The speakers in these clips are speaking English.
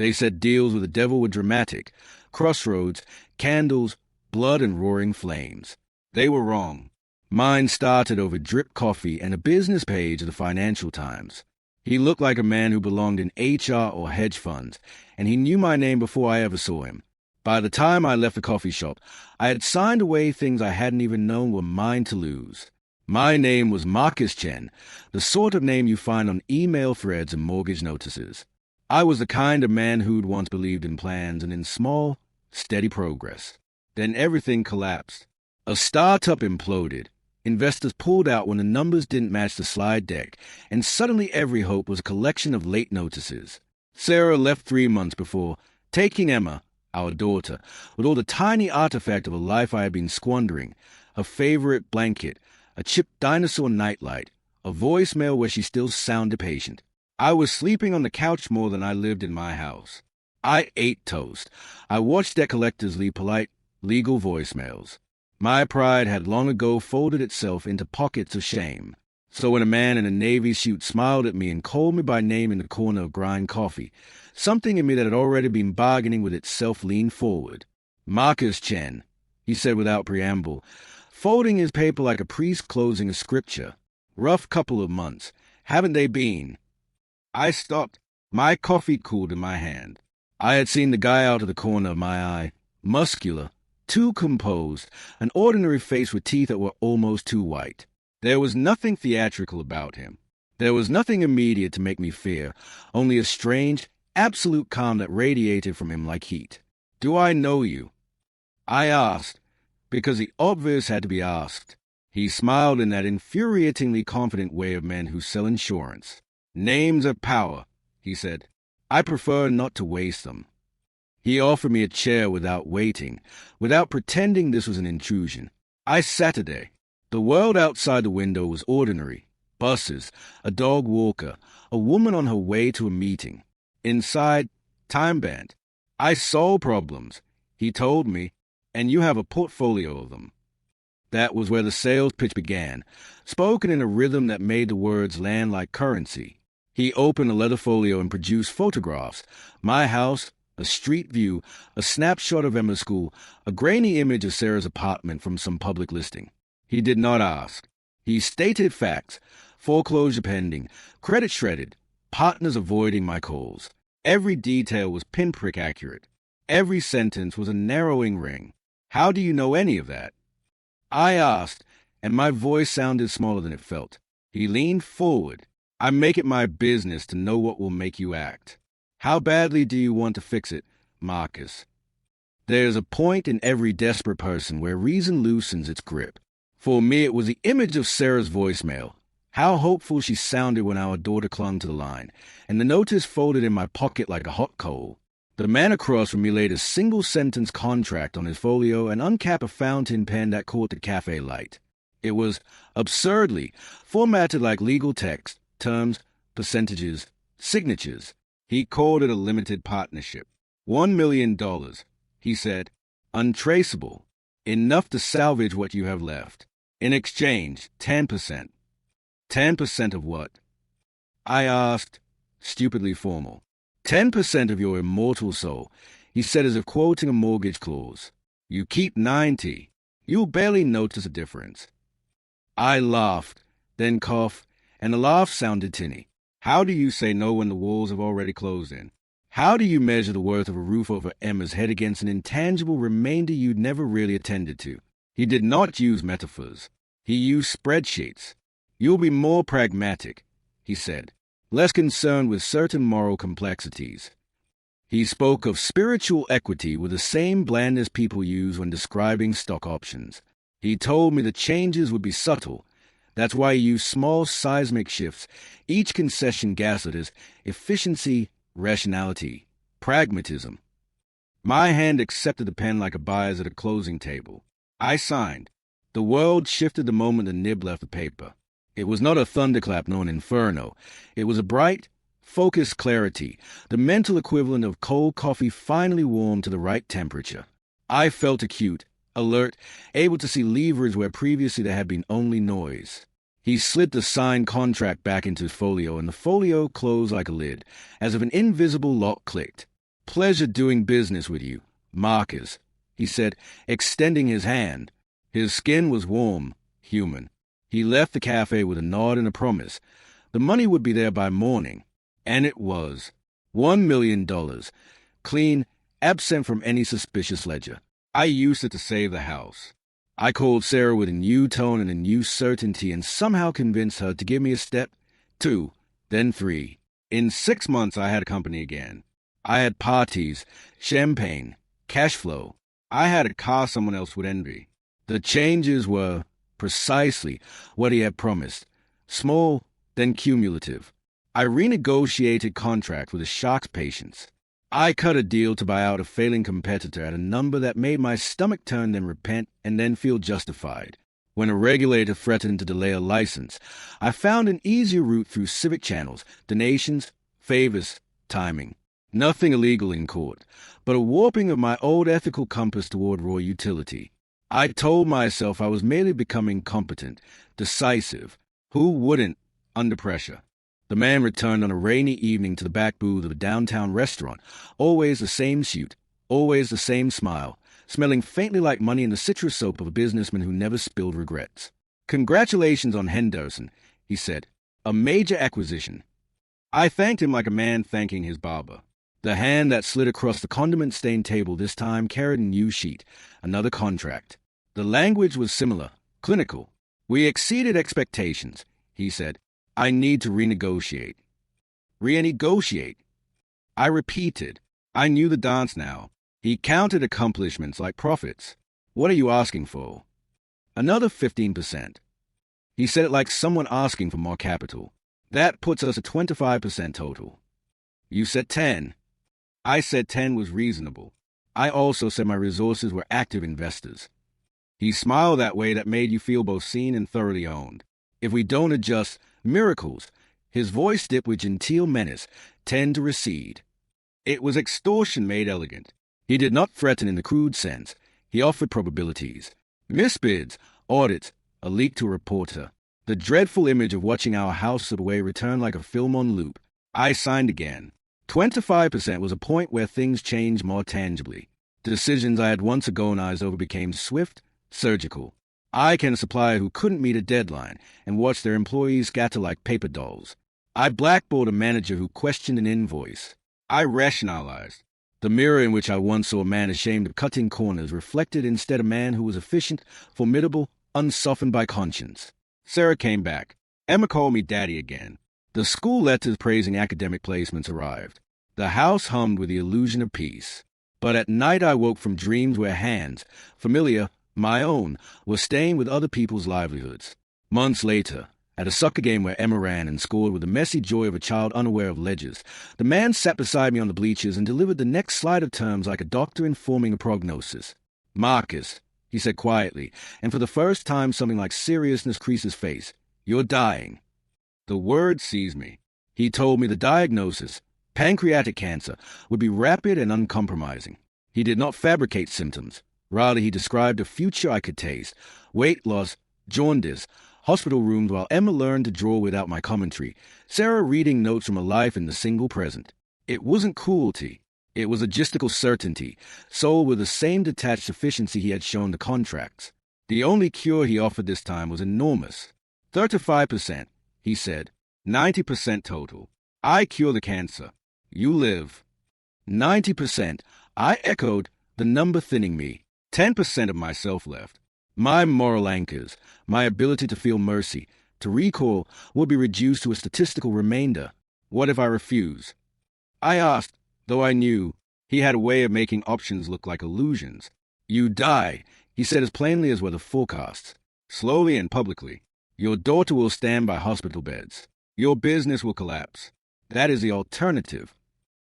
They said deals with the devil were dramatic. Crossroads, candles, blood and roaring flames. They were wrong. Mine started over drip coffee and a business page of the Financial Times. He looked like a man who belonged in HR or hedge funds, and he knew my name before I ever saw him. By the time I left the coffee shop, I had signed away things I hadn't even known were mine to lose. My name was Marcus Chen, the sort of name you find on email threads and mortgage notices. I was the kind of man who'd once believed in plans and in small, steady progress. Then everything collapsed. A startup imploded. Investors pulled out when the numbers didn't match the slide deck, and suddenly every hope was a collection of late notices. Sarah left 3 months before, taking Emma, our daughter, with all the tiny artifact of a life I had been squandering, a favorite blanket, a chipped dinosaur nightlight, a voicemail where she still sounded patient. I was sleeping on the couch more than I lived in my house. I ate toast. I watched debt collectors leave polite, legal voicemails. My pride had long ago folded itself into pockets of shame. So when a man in a Navy suit smiled at me and called me by name in the corner of Grind Coffee, something in me that had already been bargaining with itself leaned forward. "Marcus Chen," he said without preamble, folding his paper like a priest closing a scripture. "Rough couple of months. Haven't they been?" I stopped. My coffee cooled in my hand. I had seen the guy out of the corner of my eye, muscular, too composed, an ordinary face with teeth that were almost too white. There was nothing theatrical about him. There was nothing immediate to make me fear, only a strange, absolute calm that radiated from him like heat. "Do I know you?" I asked, because the obvious had to be asked. He smiled in that infuriatingly confident way of men who sell insurance. "Names are power," he said. "I prefer not to waste them." He offered me a chair without waiting, without pretending this was an intrusion. I sat there. The world outside the window was ordinary. Buses, a dog walker, a woman on her way to a meeting. Inside, time band. "I solve problems," he told me, "and you have a portfolio of them." That was where the sales pitch began, spoken in a rhythm that made the words land like currency. He opened a leather folio and produced photographs. My house, a street view, a snapshot of Emma's school, a grainy image of Sarah's apartment from some public listing. He did not ask. He stated facts, foreclosure pending, credit shredded, partners avoiding my calls. Every detail was pinprick accurate. Every sentence was a narrowing ring. "How do you know any of that?" I asked, and my voice sounded smaller than it felt. He leaned forward. "I make it my business to know what will make you act. How badly do you want to fix it, Marcus?" There's a point in every desperate person where reason loosens its grip. For me, it was the image of Sarah's voicemail. How hopeful she sounded when our daughter clung to the line, and the notice folded in my pocket like a hot coal. The man across from me laid a single-sentence contract on his folio and uncapped a fountain pen that caught the cafe light. It was, absurdly, formatted like legal text, terms, percentages, signatures. He called it a limited partnership. $1 million, he said. Untraceable. Enough to salvage what you have left. In exchange, 10%. 10% of what? I asked, stupidly formal. 10% of your immortal soul, he said as if quoting a mortgage clause. You keep 90. You'll barely notice a difference. I laughed, then coughed, and the laugh sounded tinny. How do you say no when the walls have already closed in? How do you measure the worth of a roof over Emma's head against an intangible remainder you'd never really attended to? He did not use metaphors. He used spreadsheets. You'll be more pragmatic, he said, less concerned with certain moral complexities. He spoke of spiritual equity with the same blandness people use when describing stock options. He told me the changes would be subtle. That's why he used small seismic shifts, each concession gaslit as efficiency, rationality, pragmatism. My hand accepted the pen like a buyer's at a closing table. I signed. The world shifted the moment the nib left the paper. It was not a thunderclap nor an inferno. It was a bright, focused clarity, the mental equivalent of cold coffee finally warmed to the right temperature. I felt acute, alert, able to see levers where previously there had been only noise. He slid the signed contract back into his folio, and the folio closed like a lid, as if an invisible lock clicked. Pleasure doing business with you, Marcus, he said, extending his hand. His skin was warm, human. He left the cafe with a nod and a promise. The money would be there by morning. And it was. $1 million. Clean, absent from any suspicious ledger. I used it to save the house. I called Sarah with a new tone and a new certainty and somehow convinced her to give me a step, 2, then 3. In 6 months, I had a company again. I had parties, champagne, cash flow. I had a car someone else would envy. The changes were precisely what he had promised. Small, then cumulative. I renegotiated contract with a shock's patience. I cut a deal to buy out a failing competitor at a number that made my stomach turn, then repent, and then feel justified. When a regulator threatened to delay a license, I found an easier route through civic channels, donations, favors, timing. Nothing illegal in court, but a warping of my old ethical compass toward raw utility. I told myself I was merely becoming competent, decisive. Who wouldn't, under pressure? The man returned on a rainy evening to the back booth of a downtown restaurant, always the same suit, always the same smile, smelling faintly like money and the citrus soap of a businessman who never spilled regrets. "Congratulations on Henderson," he said. "A major acquisition." I thanked him like a man thanking his barber. The hand that slid across the condiment-stained table this time carried a new sheet, another contract. The language was similar, clinical. "We exceeded expectations," he said. "I need to renegotiate." Renegotiate? I repeated. I knew the dance now. He counted accomplishments like profits. "What are you asking for?" "Another 15%. He said it like someone asking for more capital. "That puts us at 25% total." "You said 10. I said 10 was reasonable. I also said my resources were active investors. He smiled that way that made you feel both seen and thoroughly owned. "If we don't adjust, miracles," his voice dipped with genteel menace, "tend to recede." It was extortion made elegant. He did not threaten in the crude sense. He offered probabilities. Misbids, audits, a leak to a reporter. The dreadful image of watching our house slip away returned like a film on loop. I signed again. 25% was a point where things changed more tangibly. Decisions I had once agonized over became swift, surgical. I can a supplier who couldn't meet a deadline and watched their employees scatter like paper dolls. I blackballed a manager who questioned an invoice. I rationalized. The mirror in which I once saw a man ashamed of cutting corners reflected instead a man who was efficient, formidable, unsoftened by conscience. Sarah came back. Emma called me daddy again. The school letters praising academic placements arrived. The house hummed with the illusion of peace. But at night I woke from dreams where hands, familiar, my own, were staying with other people's livelihoods. Months later, at a soccer game where Emma ran and scored with the messy joy of a child unaware of ledgers, the man sat beside me on the bleachers and delivered the next slide of terms like a doctor informing a prognosis. "Marcus," he said quietly, and for the first time something like seriousness creased his face, "you're dying." The word seized me. He told me the diagnosis, pancreatic cancer, would be rapid and uncompromising. He did not fabricate symptoms. Rather, he described a future I could taste: weight loss, jaundice, hospital rooms while Emma learned to draw without my commentary, Sarah reading notes from a life in the single present. It wasn't cruelty. It was logistical certainty, sold with the same detached efficiency he had shown the contracts. The only cure he offered this time was enormous. 35%, he said. 90% total. I cure the cancer. You live. 90%. I echoed, the number thinning me. 10% of myself left. My moral anchors, my ability to feel mercy, to recall, would be reduced to a statistical remainder. What if I refuse? I asked, though I knew he had a way of making options look like illusions. "You die," he said as plainly as were the forecasts. "Slowly and publicly. Your daughter will stand by hospital beds. Your business will collapse. That is the alternative."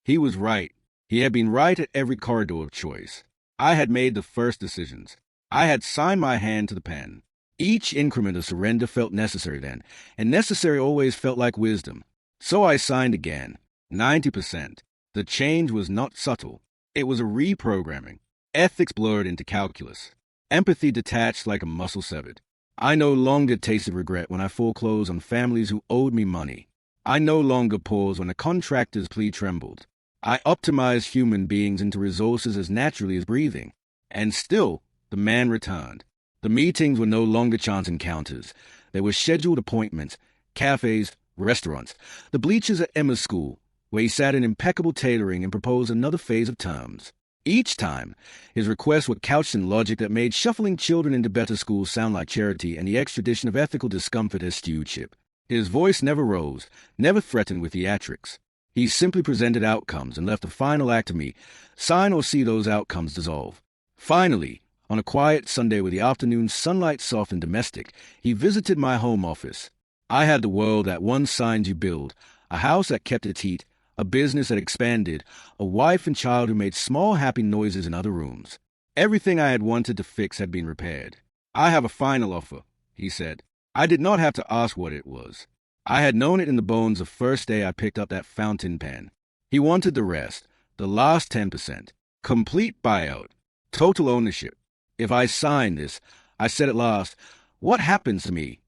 He was right. He had been right at every corridor of choice. I had made the first decisions. I had signed my hand to the pen. Each increment of surrender felt necessary then, and necessary always felt like wisdom. So I signed again. 90%. The change was not subtle. It was a reprogramming. Ethics blurred into calculus. Empathy detached like a muscle severed. I no longer tasted regret when I foreclosed on families who owed me money. I no longer paused when a contractor's plea trembled. I optimized human beings into resources as naturally as breathing. And still, the man returned. The meetings were no longer chance encounters. They were scheduled appointments, cafes, restaurants, the bleachers at Emma's school, where he sat in impeccable tailoring and proposed another phase of terms. Each time, his requests were couched in logic that made shuffling children into better schools sound like charity and the extradition of ethical discomfort as stewardship. His voice never rose, never threatened with theatrics. He simply presented outcomes and left the final act to me, sign or see those outcomes dissolve. Finally, on a quiet Sunday with the afternoon sunlight soft and domestic, he visited my home office. I had the world that one signs you build, a house that kept its heat, a business that expanded, a wife and child who made small happy noises in other rooms. Everything I had wanted to fix had been repaired. I have a final offer, he said. I did not have to ask what it was. I had known it in the bones the first day I picked up that fountain pen. He wanted the rest, the last 10%. Complete buyout. Total ownership. If I sign this, I said at last, what happens to me?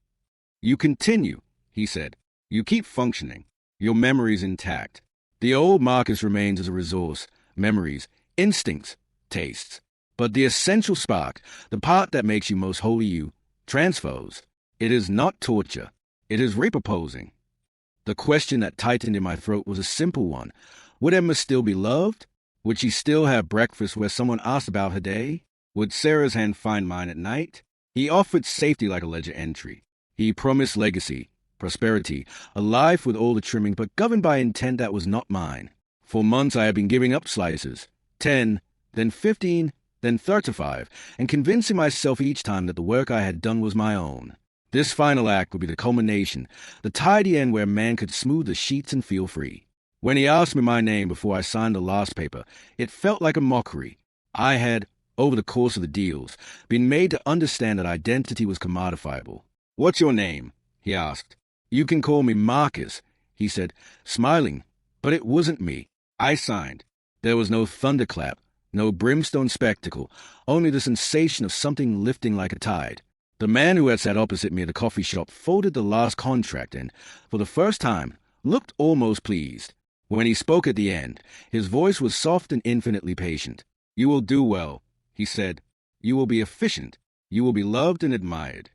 You continue, he said. You keep functioning. Your memory's intact. The old Marcus remains as a resource, memories, instincts, tastes. But the essential spark, the part that makes you most wholly you, transfers. It is not torture. It is reproposing. The question that tightened in my throat was a simple one. Would Emma still be loved? Would she still have breakfast where someone asked about her day? Would Sarah's hand find mine at night? He offered safety like a ledger entry. He promised legacy, prosperity, a life with all the trimming but governed by intent that was not mine. For months I had been giving up slices, 10, then 15, then 35, and convincing myself each time that the work I had done was my own. This final act would be the culmination, the tidy end where a man could smooth the sheets and feel free. When he asked me my name before I signed the last paper, it felt like a mockery. I had, over the course of the deals, been made to understand that identity was commodifiable. What's your name? He asked. You can call me Marcus, he said, smiling, but it wasn't me. I signed. There was no thunderclap, no brimstone spectacle, only the sensation of something lifting like a tide. The man who had sat opposite me at the coffee shop folded the last contract and, for the first time, looked almost pleased. When he spoke at the end, his voice was soft and infinitely patient. You will do well, he said. You will be efficient. You will be loved and admired.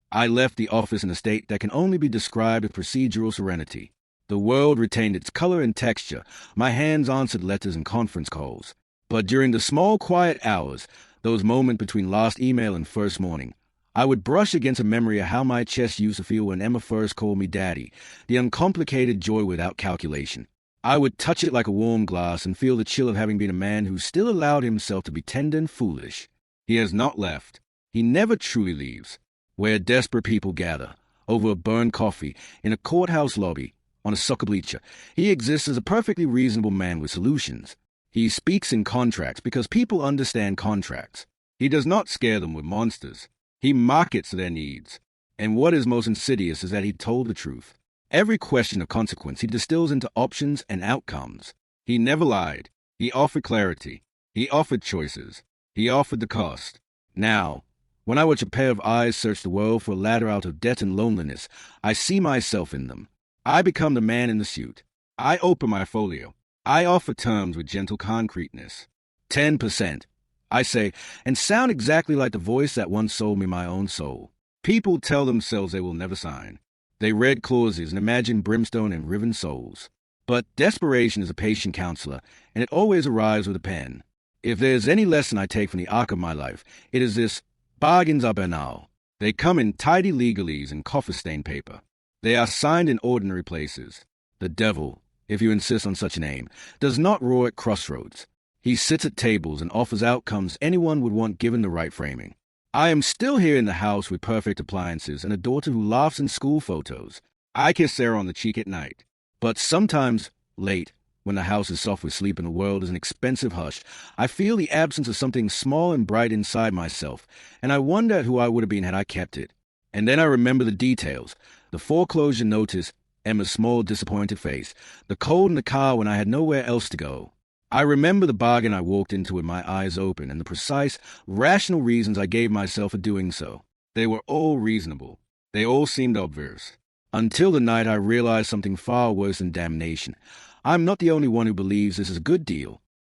I left the office in a state that can only be described as procedural serenity. The world retained its color and texture. My hands answered letters and conference calls. But during the small, quiet hours, those moments between last email and first morning, I would brush against a memory of how my chest used to feel when Emma first called me Daddy, the uncomplicated joy without calculation. I would touch it like a warm glass and feel the chill of having been a man who still allowed himself to be tender and foolish. He has not left. He never truly leaves. Where desperate people gather, over a burned coffee, in a courthouse lobby, on a soccer bleacher, he exists as a perfectly reasonable man with solutions. He speaks in contracts because people understand contracts. He does not scare them with monsters. He markets their needs. And what is most insidious is that he told the truth. Every question of consequence he distills into options and outcomes. He never lied. He offered clarity. He offered choices. He offered the cost. Now, when I watch a pair of eyes search the world for a ladder out of debt and loneliness, I see myself in them. I become the man in the suit. I open my folio. I offer terms with gentle concreteness. 10%. I say, and sound exactly like the voice that once sold me my own soul. People tell themselves they will never sign. They read clauses and imagine brimstone and riven souls. But desperation is a patient counselor, and it always arrives with a pen. If there's any lesson I take from the arc of my life, it is this: bargains are banal. They come in tidy legalese and coffee-stained paper. They are signed in ordinary places. The devil, if you insist on such a name, does not roar at crossroads. He sits at tables and offers outcomes anyone would want given the right framing. I am still here in the house with perfect appliances and a daughter who laughs in school photos. I kiss Sarah on the cheek at night. But sometimes, late, when the house is soft with sleep and the world is an expensive hush, I feel the absence of something small and bright inside myself, and I wonder who I would have been had I kept it. And then I remember the details: the foreclosure notice, Emma's small, disappointed face, the cold in the car when I had nowhere else to go. I remember the bargain I walked into with my eyes open and the precise, rational reasons I gave myself for doing so. They were all reasonable. They all seemed obvious. Until the night I realized something far worse than damnation. I'm not the only one who believes this is a good deal.